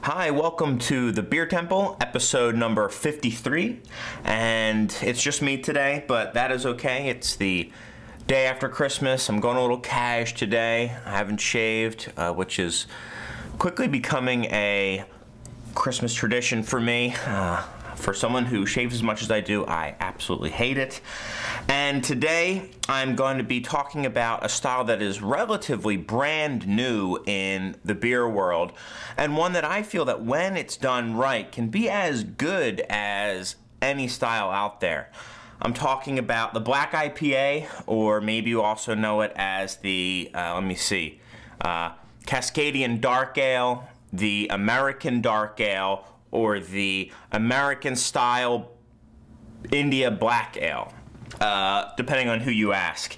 Hi, welcome to the Beer Temple, episode number 53, and it's just me today, but that is okay. It's the day after Christmas. I'm going a little cash today. I haven't shaved, which is quickly becoming a Christmas tradition for me. For someone who shaves as much as I do, I absolutely hate it. And today, I'm going to be talking about a style that is relatively brand new in the beer world, and one that I feel that when it's done right can be as good as any style out there. I'm talking about the Black IPA, or maybe you also know it as the, Cascadian Dark Ale, the American Dark Ale, or the American style India Black Ale, depending on who you ask.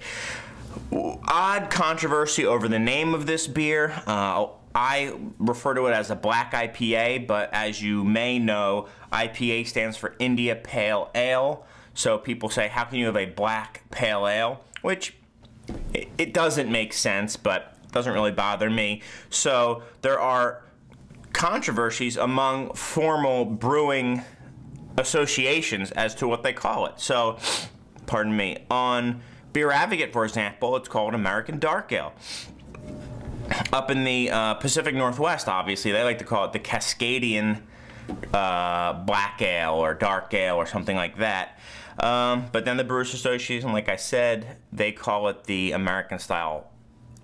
Odd controversy over the name of this beer. I refer to it as a Black IPA, but as you may know, IPA stands for India Pale Ale. So people say, how can you have a Black Pale Ale? Which, it doesn't make sense, but it doesn't really bother me. So there are controversies among formal brewing associations as to what they call it. So, pardon me, on Beer Advocate, for example, it's called American Dark Ale. Up in the Pacific Northwest, obviously, they like to call it the Cascadian Black Ale or Dark Ale or something like that. But then the Brewers Association, like I said, they call it the American style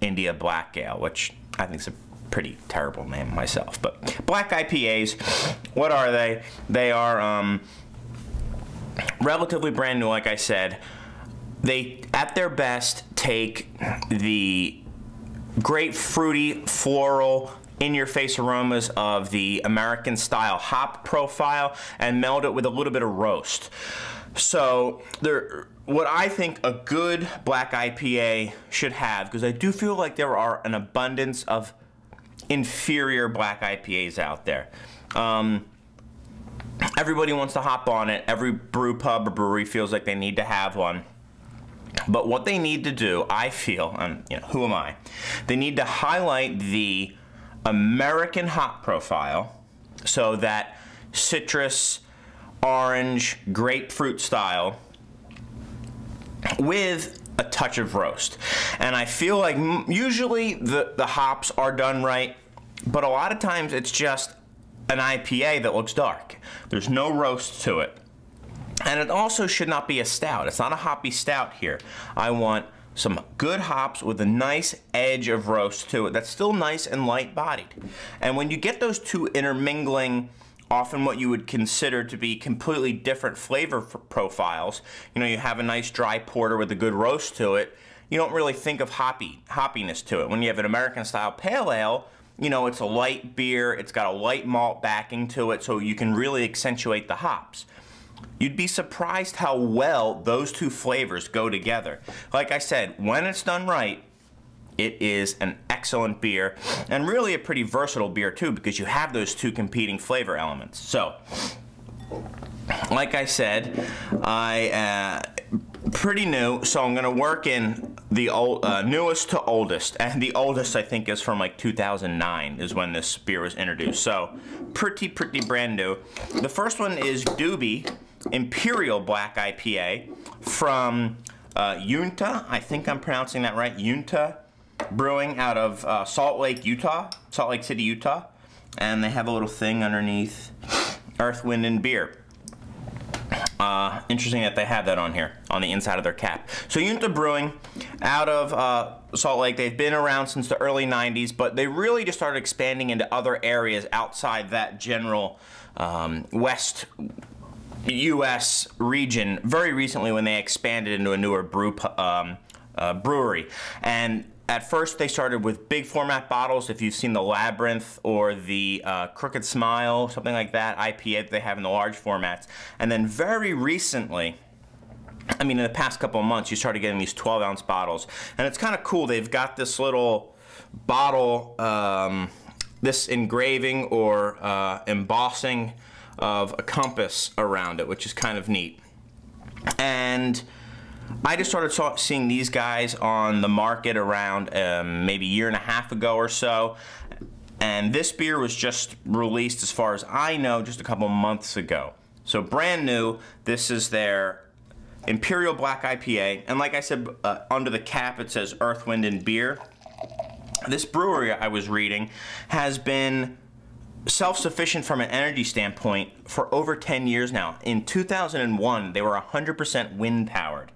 India Black Ale, which I think is a pretty terrible name myself. But Black IPAs, what are they? They are relatively brand new, like I said. They, at their best, take the great fruity, floral, in-your-face aromas of the American style hop profile and meld it with a little bit of roast. So what I think a good Black IPA should have, because I do feel like there are an abundance of inferior Black IPAs out there. Everybody wants to hop on it. Every brew pub or brewery feels like they need to have one. But what they need to do, I feel, and who am I? They need to highlight the American hop profile, so that citrus, orange, grapefruit style, with a touch of roast. And I feel like usually the hops are done right, but a lot of times it's just an IPA that looks dark. There's no roast to it. And it also should not be a stout. It's not a hoppy stout here. I want some good hops with a nice edge of roast to it that's still nice and light bodied. And when you get those two intermingling, often what you would consider to be completely different flavor profiles, you have a nice dry porter with a good roast to it, you don't really think of hoppiness to it. When you have an American style pale ale, it's a light beer, it's got a light malt backing to it, so you can really accentuate the hops. You'd be surprised how well those two flavors go together. Like I said, when it's done right, it is an excellent beer, and really a pretty versatile beer too, because you have those two competing flavor elements. So, like I said, pretty new, so I'm gonna work in the newest to oldest, and the oldest I think is from like 2009 is when this beer was introduced. So, pretty brand new. The first one is Doobie Imperial Black IPA from Yuta. I think I'm pronouncing that right. Yuta Brewing out of Salt Lake City, Utah. And they have a little thing underneath Earth, Wind, and Beer. Interesting that they have that on here, on the inside of their cap. So Yuta Brewing out of Salt Lake. They've been around since the early 90s, but they really just started expanding into other areas outside that general West U.S. region very recently when they expanded into a newer brewery. And at first they started with big format bottles. If you've seen the Labyrinth or the Crooked Smile, something like that, IPA that they have in the large formats. And then very recently, I mean in the past couple of months, you started getting these 12-ounce bottles. And it's kind of cool. They've got this little bottle, this engraving or embossing of a compass around it, which is kind of neat. And I just started seeing these guys on the market around maybe a year and a half ago or so. And this beer was just released, as far as I know, just a couple months ago. So brand new. This is their Imperial Black IPA. And like I said, under the cap it says Earth, Wind, and Beer. This brewery, I was reading, has been self-sufficient from an energy standpoint for over 10 years now. In 2001, they were 100% wind-powered.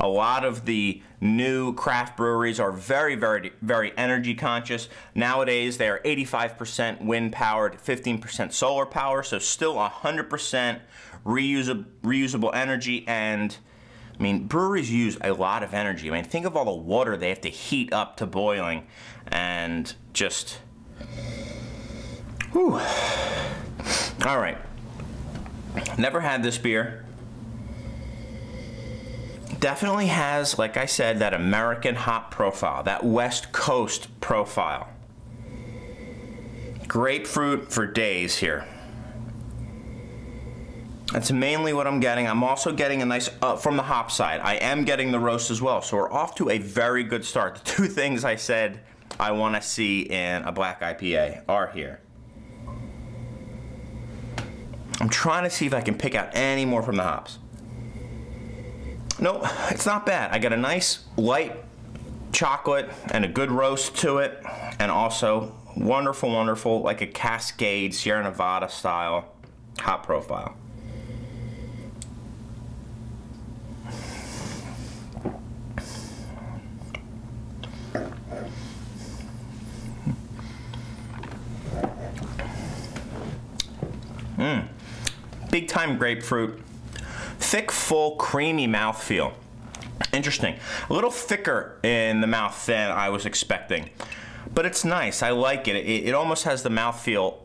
A lot of the new craft breweries are very, very, very energy conscious. Nowadays, they are 85% wind-powered, 15% solar power, so still 100% reusable energy. And I mean, breweries use a lot of energy. I mean, think of all the water they have to heat up to boiling, and just, whew. All right. Never had this beer. Definitely has, like I said, that American hop profile, that West Coast profile. Grapefruit for days here. That's mainly what I'm getting. I'm also getting a nice, from the hop side, I am getting the roast as well. So we're off to a very good start. The two things I said I want to see in a black IPA are here. I'm trying to see if I can pick out any more from the hops. Nope, it's not bad. I got a nice light chocolate and a good roast to it, and also wonderful, wonderful, like a Cascade Sierra Nevada style hop profile. Big time grapefruit. Thick, full, creamy mouthfeel. Interesting. A little thicker in the mouth than I was expecting. But it's nice. I like it. It almost has the mouthfeel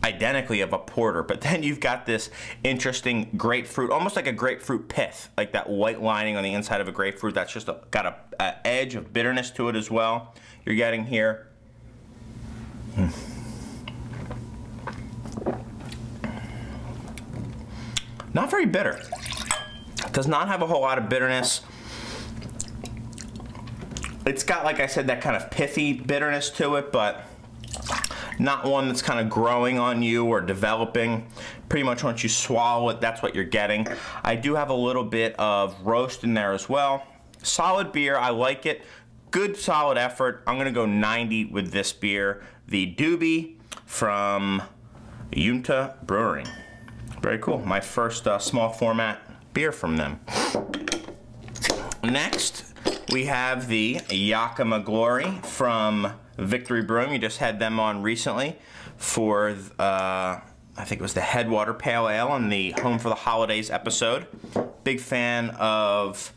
identically of a porter. But then you've got this interesting grapefruit, almost like a grapefruit pith, like that white lining on the inside of a grapefruit. That's just got an edge of bitterness to it as well. You're getting here. Not very bitter. Does not have a whole lot of bitterness. It's got, like I said, that kind of pithy bitterness to it, but not one that's kind of growing on you or developing. Pretty much once you swallow it, that's what you're getting. I do have a little bit of roast in there as well. Solid beer, I like it. Good solid effort. I'm gonna go 90 with this beer. The Doobie from Yuta Brewing. Very cool. My first small format beer from them. Next, we have the Yakima Glory from Victory Brewing. We just had them on recently for, I think it was the Headwater Pale Ale on the Home for the Holidays episode. Big fan of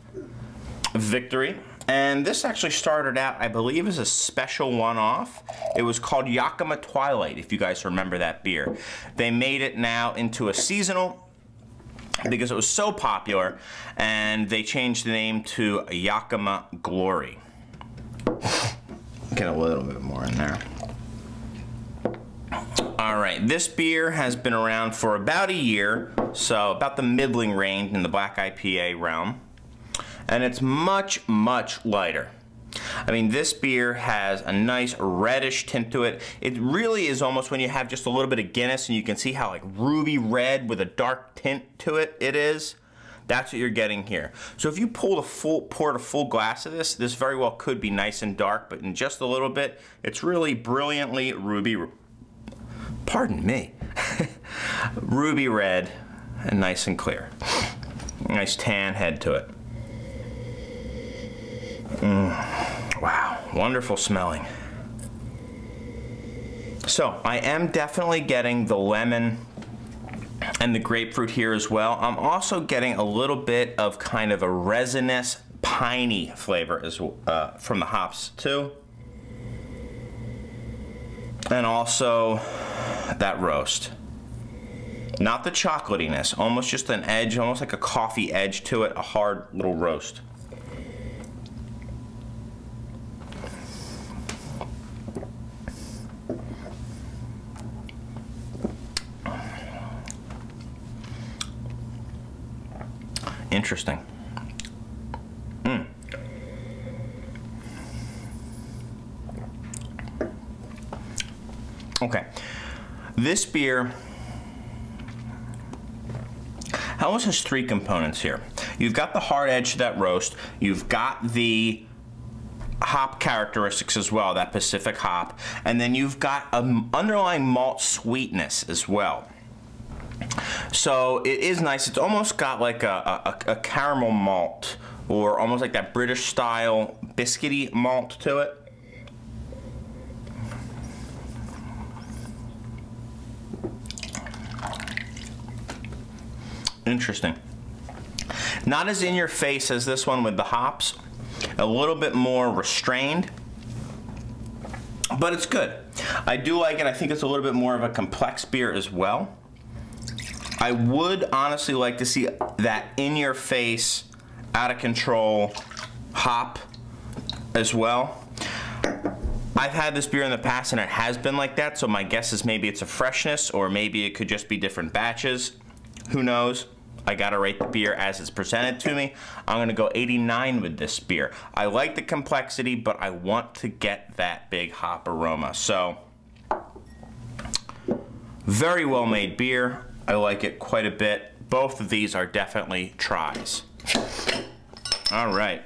Victory. And this actually started out, I believe, as a special one-off. It was called Yakima Twilight, if you guys remember that beer. They made it now into a seasonal because it was so popular, and they changed the name to Yakima Glory. Get a little bit more in there. All right, this beer has been around for about a year, so about the middling range in the black IPA realm. And it's much, much lighter. I mean, this beer has a nice reddish tint to it. It really is almost when you have just a little bit of Guinness and you can see how like ruby red with a dark tint to it is. That's what you're getting here. So if you poured a full glass of this, this very well could be nice and dark, but in just a little bit, it's really brilliantly ruby, pardon me, ruby red and nice and clear. Nice tan head to it. Wow, wonderful smelling. So I am definitely getting the lemon and the grapefruit here as well. I'm also getting a little bit of kind of a resinous, piney flavor as from the hops too. And also that roast. Not the chocolatiness, almost just an edge, almost like a coffee edge to it, a hard little roast. Interesting. Okay, this beer almost has three components here. You've got the hard edge to that roast, you've got the hop characteristics as well, that Pacific hop, and then you've got an underlying malt sweetness as well. So it is nice. It's almost got like a caramel malt, or almost like that British style biscuity malt to it. Interesting. Not as in your face as this one with the hops. A little bit more restrained, but it's good. I do like it. I think it's a little bit more of a complex beer as well. I would honestly like to see that in your face, out of control hop as well. I've had this beer in the past and it has been like that, so my guess is maybe it's a freshness, or maybe it could just be different batches. Who knows? I gotta rate the beer as it's presented to me. I'm gonna go 89 with this beer. I like the complexity, but I want to get that big hop aroma. So, very well made beer. I like it quite a bit. Both of these are definitely tries. All right.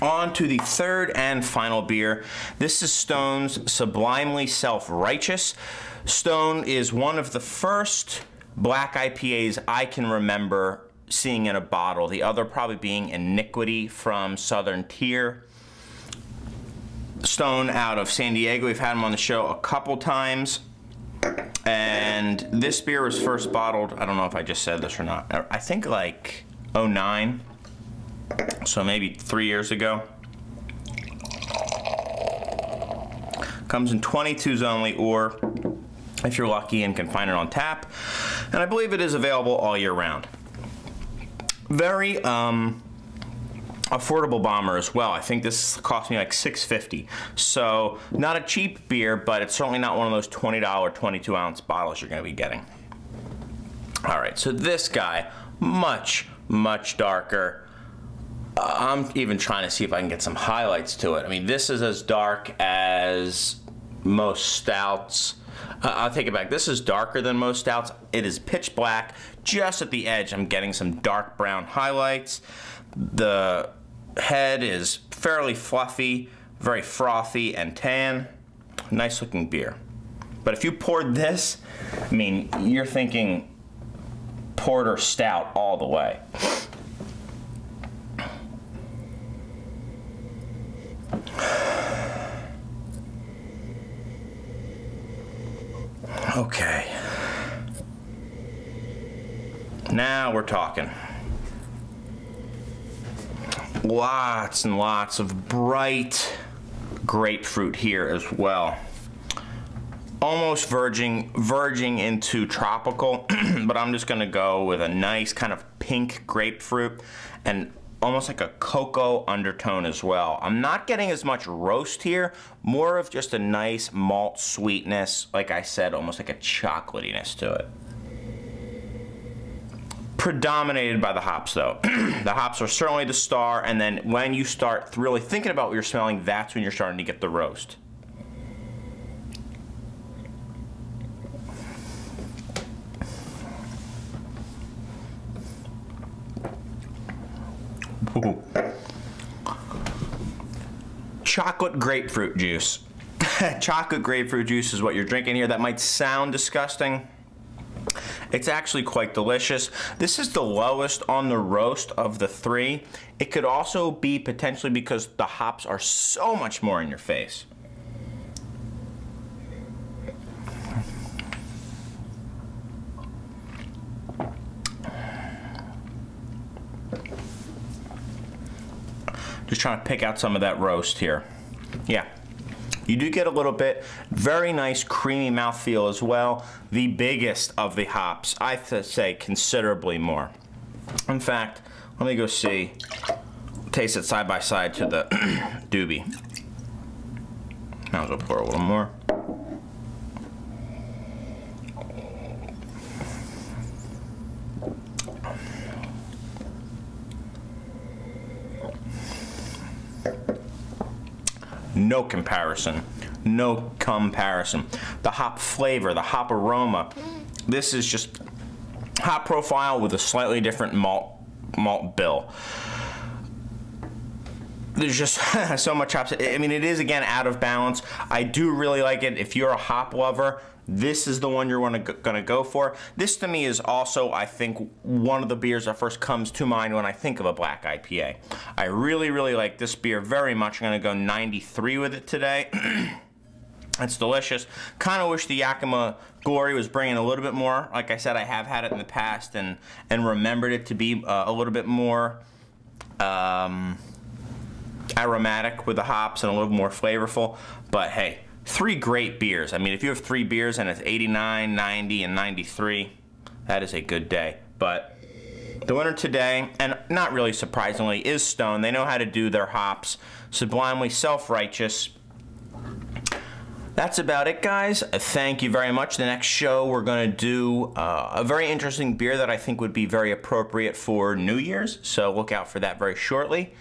On to the third and final beer. This is Stone's Sublimely Self-Righteous. Stone is one of the first Black IPAs I can remember seeing in a bottle. The other probably being Iniquity from Southern Tier. Stone out of San Diego. We've had him on the show a couple times. And this beer was first bottled, I don't know if I just said this or not, I think like 09. So maybe 3 years ago. Comes in 22s only, or if you're lucky and can find it on tap. And I believe it is available all year round. Very affordable bomber as well. I think this cost me like $6.50. So not a cheap beer, but it's certainly not one of those $20 22-ounce bottles you're going to be getting. All right, so this guy, much darker. I'm even trying to see if I can get some highlights to it. I mean, this is as dark as most stouts. I'll take it back. This is darker than most stouts. It is pitch black. Just at the edge, I'm getting some dark brown highlights. The head is fairly fluffy, very frothy and tan. Nice looking beer. But if you poured this, I mean, you're thinking porter stout all the way. Okay. Now we're talking. Lots and lots of bright grapefruit here as well. Almost verging into tropical, but I'm just gonna go with a nice kind of pink grapefruit and almost like a cocoa undertone as well. I'm not getting as much roast here, more of just a nice malt sweetness, like I said, almost like a chocolatiness to it. Predominated by the hops though. The hops are certainly the star, and then when you start really thinking about what you're smelling, that's when you're starting to get the roast. Ooh. Chocolate grapefruit juice. Chocolate grapefruit juice is what you're drinking here. That might sound disgusting. It's actually quite delicious. This is the lowest on the roast of the three. It could also be potentially because the hops are so much more in your face. Just trying to pick out some of that roast here. Yeah, you do get a little bit. Very nice creamy mouthfeel as well. The biggest of the hops, I say considerably more. In fact, let me go see, taste it side by side to the doobie. Might as well pour a little more. No comparison. no comparison. The hop flavor, the hop aroma, this is just hop profile with a slightly different malt bill. There's just so much hops. I mean, it is, again, out of balance. I do really like it. If you're a hop lover, this is the one you're gonna go for. This, to me, is also, I think, one of the beers that first comes to mind when I think of a black IPA. I really, really like this beer very much. I'm gonna go 93 with it today. It's delicious. Kind of wish the Yakima Glory was bringing a little bit more. Like I said, I have had it in the past and remembered it to be a little bit more aromatic with the hops and a little more flavorful. But hey, 3 great beers. I mean, if you have 3 beers and it's 89, 90, and 93, that is a good day. But the winner today, and not really surprisingly, is Stone. They know how to do their hops. Sublimely self-righteous. That's about it, guys. Thank you very much. The next show, we're going to do a very interesting beer that I think would be very appropriate for New Year's, so look out for that very shortly.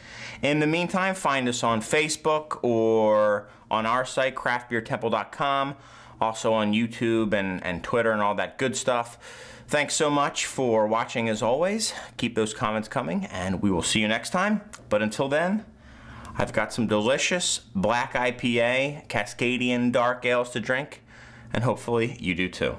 In the meantime, find us on Facebook or on our site, craftbeertemple.com, also on YouTube and Twitter and all that good stuff. Thanks so much for watching as always. Keep those comments coming, and we will see you next time. But until then, I've got some delicious Black IPA, Cascadian Dark Ales to drink, and hopefully you do too.